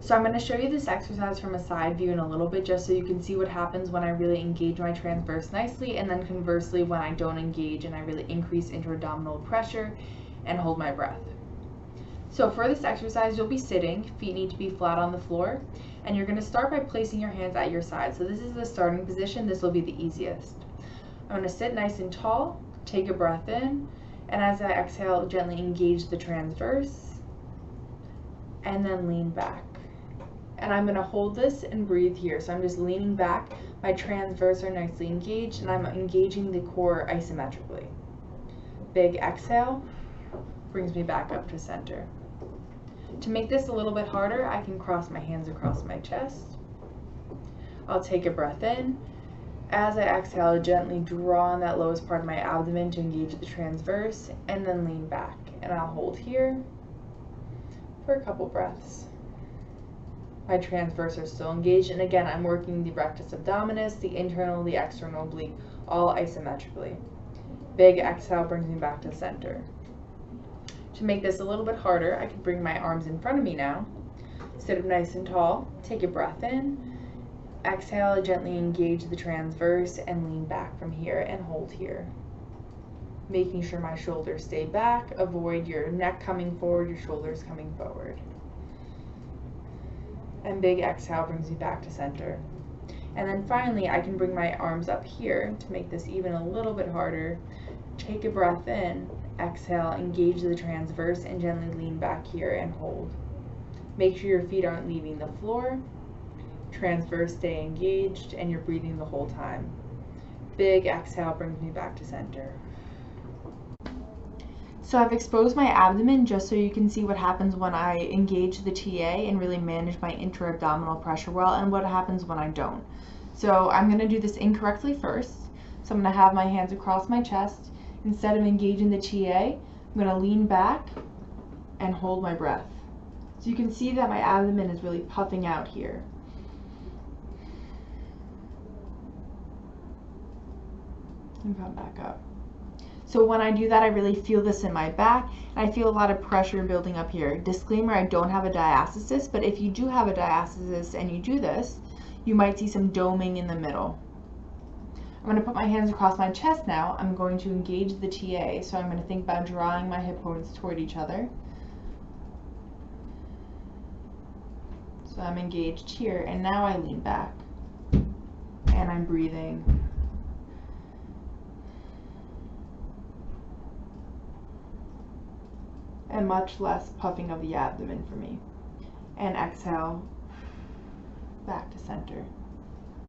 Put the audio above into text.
So I'm going to show you this exercise from a side view in a little bit just so you can see what happens when I really engage my transverse nicely, and then conversely when I don't engage and I really increase intra-abdominal pressure and hold my breath. So for this exercise, you'll be sitting, feet need to be flat on the floor, and you're going to start by placing your hands at your side. So this is the starting position. This will be the easiest. I'm going to sit nice and tall, take a breath in, and as I exhale, gently engage the transverse, and then lean back. And I'm going to hold this and breathe here. So I'm just leaning back, my transverse are nicely engaged, and I'm engaging the core isometrically. Big exhale brings me back up to center. To make this a little bit harder, I can cross my hands across my chest. I'll take a breath in. As I exhale, gently draw on that lowest part of my abdomen to engage the transverse, and then lean back. And I'll hold here for a couple breaths. My transverse are still engaged, and again, I'm working the rectus abdominus, the internal, the external oblique, all isometrically. Big exhale brings me back to center. To make this a little bit harder, I can bring my arms in front of me now, sit up nice and tall, take a breath in, exhale, gently engage the transverse, and lean back from here and hold here. Making sure my shoulders stay back, avoid your neck coming forward, your shoulders coming forward. And big exhale brings me back to center. And then finally, I can bring my arms up here to make this even a little bit harder. Take a breath in, exhale, engage the transverse, and gently lean back here and hold. Make sure your feet aren't leaving the floor. Transverse stay engaged, and you're breathing the whole time. Big exhale brings me back to center. So I've exposed my abdomen just so you can see what happens when I engage the TA and really manage my intra-abdominal pressure well, and what happens when I don't. So I'm going to do this incorrectly first. So I'm going to have my hands across my chest. Instead of engaging the TA, I'm going to lean back and hold my breath. So you can see that my abdomen is really puffing out here. And come back up. So when I do that, I really feel this in my back, and I feel a lot of pressure building up here. Disclaimer, I don't have a diastasis, but if you do have a diastasis and you do this, you might see some doming in the middle. I'm going to put my hands across my chest now. I'm going to engage the TA, so I'm going to think about drawing my hip bones toward each other. So I'm engaged here, and now I lean back, and I'm breathing. And much less puffing of the abdomen for me. And exhale, back to center.